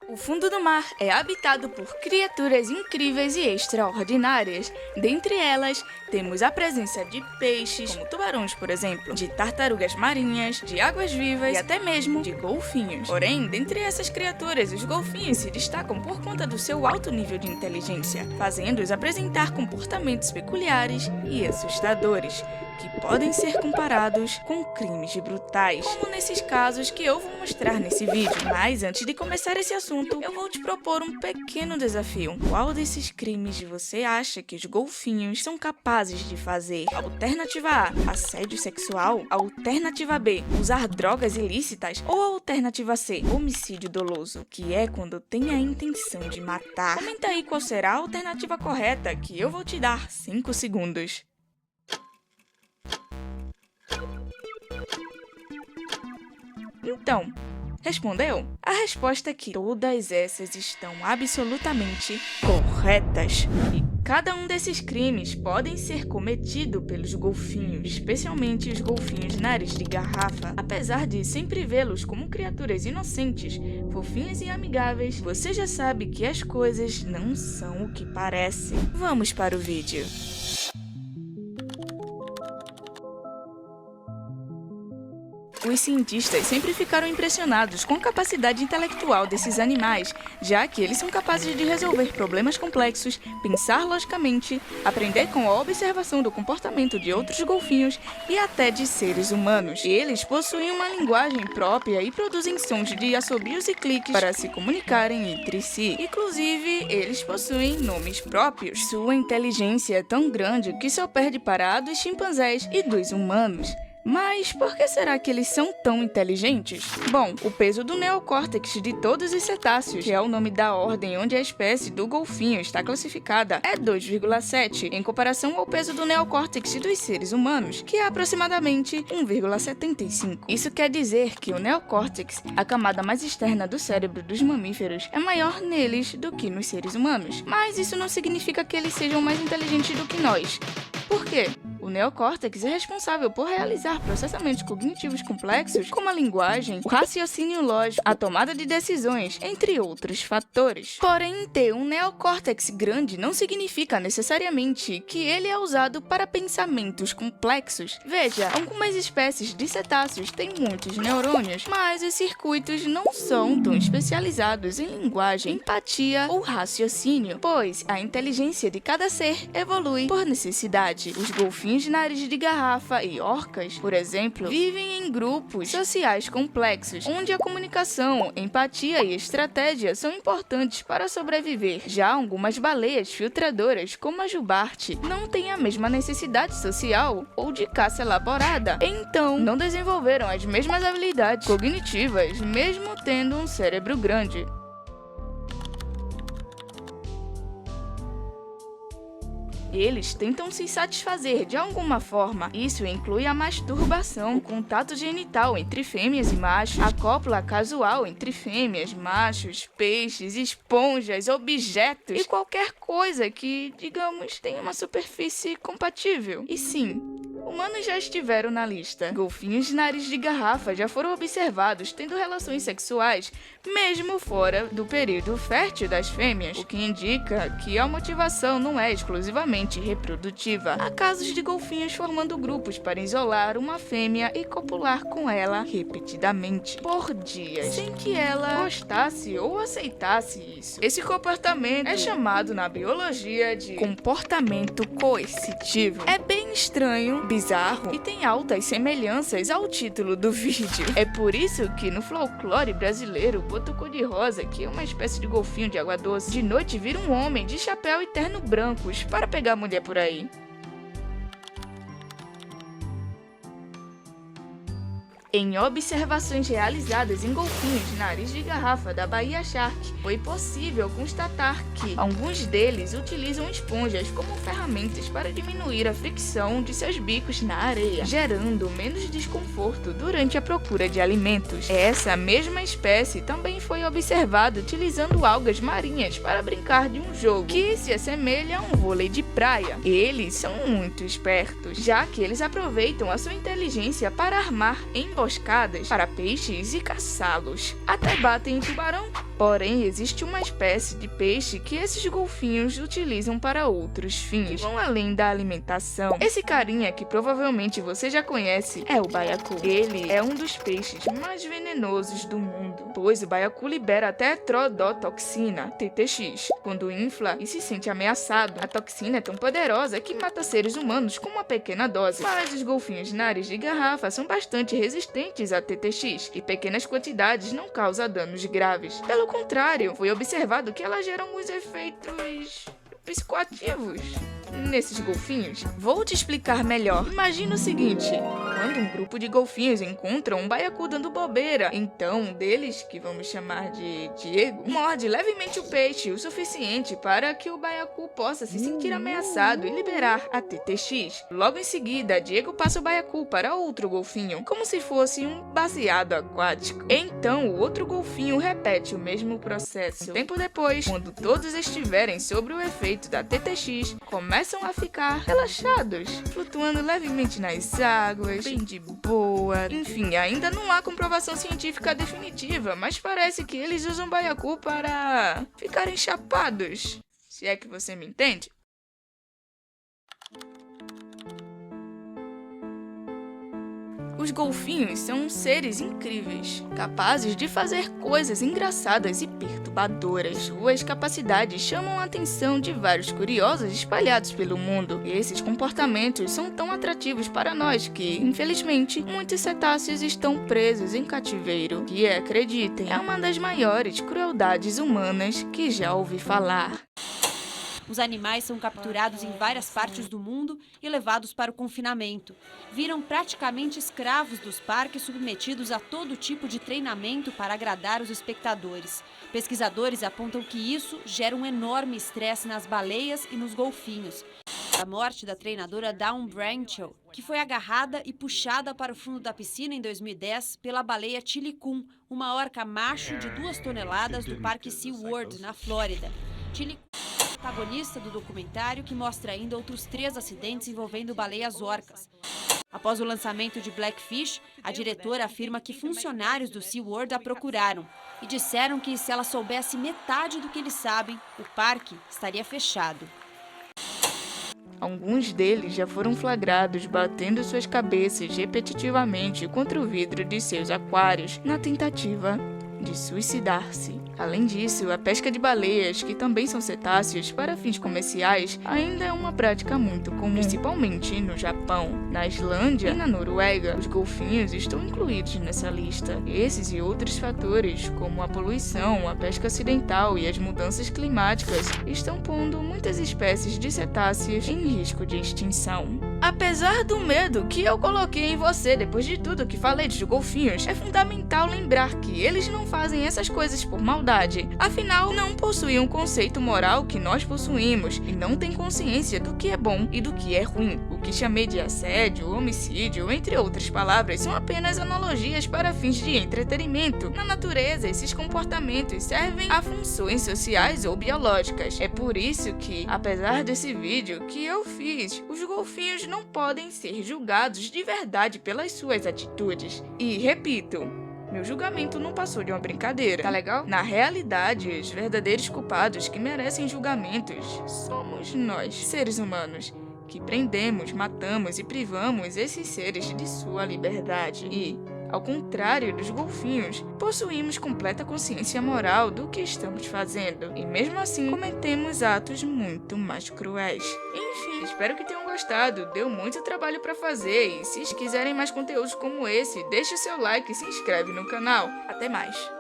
O fundo do mar é habitado por criaturas incríveis e extraordinárias. Dentre elas, temos a presença de peixes, como tubarões, por exemplo, de tartarugas marinhas, de águas-vivas e até mesmo de golfinhos. Porém, dentre essas criaturas, os golfinhos se destacam por conta do seu alto nível de inteligência, fazendo-os apresentar comportamentos peculiares e assustadores, que podem ser comparados com crimes brutais, como nesses casos que eu vou mostrar nesse vídeo. Mas antes de começar esse assunto, eu vou te propor um pequeno desafio. Qual desses crimes você acha que os golfinhos são capazes de fazer? Alternativa A, assédio sexual. Alternativa B, usar drogas ilícitas. Ou alternativa C, homicídio doloso, que é quando tem a intenção de matar. Comenta aí qual será a alternativa correta, que eu vou te dar 5 segundos. Então, respondeu? A resposta é que todas essas estão absolutamente corretas. E cada um desses crimes podem ser cometido pelos golfinhos, especialmente os golfinhos nariz de garrafa. Apesar de sempre vê-los como criaturas inocentes, fofinhas e amigáveis, você já sabe que as coisas não são o que parecem. Vamos para o vídeo. Os cientistas sempre ficaram impressionados com a capacidade intelectual desses animais, já que eles são capazes de resolver problemas complexos, pensar logicamente, aprender com a observação do comportamento de outros golfinhos e até de seres humanos. Eles possuem uma linguagem própria e produzem sons de assobios e cliques para se comunicarem entre si. Inclusive, eles possuem nomes próprios. Sua inteligência é tão grande que só perde para a dos chimpanzés e dos humanos. Mas por que será que eles são tão inteligentes? Bom, o peso do neocórtex de todos os cetáceos, que é o nome da ordem onde a espécie do golfinho está classificada, é 2,7, em comparação ao peso do neocórtex dos seres humanos, que é aproximadamente 1,75. Isso quer dizer que o neocórtex, a camada mais externa do cérebro dos mamíferos, é maior neles do que nos seres humanos. Mas isso não significa que eles sejam mais inteligentes do que nós. Por quê? O neocórtex é responsável por realizar processamentos cognitivos complexos, como a linguagem, o raciocínio lógico, a tomada de decisões, entre outros fatores. Porém, ter um neocórtex grande não significa necessariamente que ele é usado para pensamentos complexos. Veja, algumas espécies de cetáceos têm muitos neurônios, mas os circuitos não são tão especializados em linguagem, empatia ou raciocínio, pois a inteligência de cada ser evolui por necessidade. Os golfinhos de nariz de garrafa e orcas, por exemplo, vivem em grupos sociais complexos, onde a comunicação, empatia e estratégia são importantes para sobreviver. Já algumas baleias filtradoras, como a jubarte, não têm a mesma necessidade social ou de caça elaborada, então não desenvolveram as mesmas habilidades cognitivas, mesmo tendo um cérebro grande. Eles tentam se satisfazer de alguma forma. Isso inclui a masturbação, o contato genital entre fêmeas e machos, a cópula casual entre fêmeas, machos, peixes, esponjas, objetos e qualquer coisa que, digamos, tenha uma superfície compatível. E sim, humanos já estiveram na lista. Golfinhos de nariz de garrafa já foram observados tendo relações sexuais, mesmo fora do período fértil das fêmeas, o que indica que a motivação não é exclusivamente reprodutiva. Há casos de golfinhos formando grupos para isolar uma fêmea e copular com ela repetidamente, por dias, sem que ela gostasse ou aceitasse isso. Esse comportamento é chamado na biologia de comportamento coercitivo. É bem estranho, bizarro e tem altas semelhanças ao título do vídeo. É por isso que no folclore brasileiro, o boto cor-de-rosa, que é uma espécie de golfinho de água doce, de noite vira um homem de chapéu e terno brancos para pegar a mulher por aí. Em observações realizadas em golfinhos de nariz de garrafa da Bahia Shark, foi possível constatar que alguns deles utilizam esponjas como ferramentas para diminuir a fricção de seus bicos na areia, gerando menos desconforto durante a procura de alimentos. Essa mesma espécie também foi observada utilizando algas marinhas para brincar de um jogo que se assemelha a um vôlei de praia. Eles são muito espertos, já que eles aproveitam a sua inteligência para armar emboscadas para peixes e caçá-los. Até batem em tubarão Porém, existe uma espécie de peixe que esses golfinhos utilizam para outros fins, que vão além da alimentação. Esse carinha que provavelmente você já conhece é o baiacu. Ele é um dos peixes mais venenosos do mundo, pois o baiacu libera até tetrodotoxina, TTX, quando infla e se sente ameaçado. A toxina é tão poderosa que mata seres humanos com uma pequena dose, mas os golfinhos de nariz de garrafa são bastante resistentes a TTX e pequenas quantidades não causam danos graves. Pelo contrário, foi observado que elas geram os efeitos psicoativos nesses golfinhos. Vou te explicar melhor. Imagina o seguinte: quando um grupo de golfinhos encontra um baiacu dando bobeira, então um deles, que vamos chamar de Diego, morde levemente o peixe o suficiente para que o baiacu possa se sentir ameaçado e liberar a TTX. Logo em seguida, Diego passa o baiacu para outro golfinho, como se fosse um baseado aquático. Então, o outro golfinho repete o mesmo processo. Tempo depois, quando todos estiverem sob o efeito da TTX, começam a ficar relaxados, flutuando levemente nas águas, bem de boa. Enfim, ainda não há comprovação científica definitiva, mas parece que eles usam baiacu para ficarem chapados, se é que você me entende. Os golfinhos são seres incríveis, capazes de fazer coisas engraçadas e perturbadoras. Suas capacidades chamam a atenção de vários curiosos espalhados pelo mundo. E esses comportamentos são tão atrativos para nós que, infelizmente, muitos cetáceos estão presos em cativeiro, que, acreditem, é uma das maiores crueldades humanas que já ouvi falar. Os animais são capturados em várias partes do mundo e levados para o confinamento. Viram praticamente escravos dos parques, submetidos a todo tipo de treinamento para agradar os espectadores. Pesquisadores apontam que isso gera um enorme estresse nas baleias e nos golfinhos. A morte da treinadora Dawn Branchell, que foi agarrada e puxada para o fundo da piscina em 2010 pela baleia Tilicum, uma orca macho de 2 toneladas do Parque SeaWorld, na Flórida. Tilicum é o protagonista do documentário, que mostra ainda outros 3 acidentes envolvendo baleias orcas. Após o lançamento de Blackfish, a diretora afirma que funcionários do SeaWorld a procuraram e disseram que, se ela soubesse metade do que eles sabem, o parque estaria fechado. Alguns deles já foram flagrados batendo suas cabeças repetitivamente contra o vidro de seus aquários na tentativa de suicidar-se. Além disso, a pesca de baleias, que também são cetáceos para fins comerciais, ainda é uma prática muito comum, principalmente no Japão. Na Islândia e na Noruega, os golfinhos estão incluídos nessa lista. Esses e outros fatores, como a poluição, a pesca acidental e as mudanças climáticas, estão pondo muitas espécies de cetáceos em risco de extinção. Apesar do medo que eu coloquei em você depois de tudo que falei dos golfinhos, é fundamental lembrar que eles não fazem essas coisas por maldade. Afinal, não possuem um conceito moral que nós possuímos e não têm consciência do que é bom e do que é ruim. O que chamei de assédio, homicídio, entre outras palavras, são apenas analogias para fins de entretenimento. Na natureza, esses comportamentos servem a funções sociais ou biológicas. É por isso que, apesar desse vídeo que eu fiz, os golfinhos não podem ser julgados de verdade pelas suas atitudes. E, repito, meu julgamento não passou de uma brincadeira, tá legal? Na realidade, os verdadeiros culpados que merecem julgamentos somos nós, seres humanos, que prendemos, matamos e privamos esses seres de sua liberdade. E, ao contrário dos golfinhos, possuímos completa consciência moral do que estamos fazendo. E mesmo assim, cometemos atos muito mais cruéis. Enfim, espero que tenham gostado. Deu muito trabalho para fazer. E se quiserem mais conteúdos como esse, deixe o seu like e se inscreve no canal. Até mais!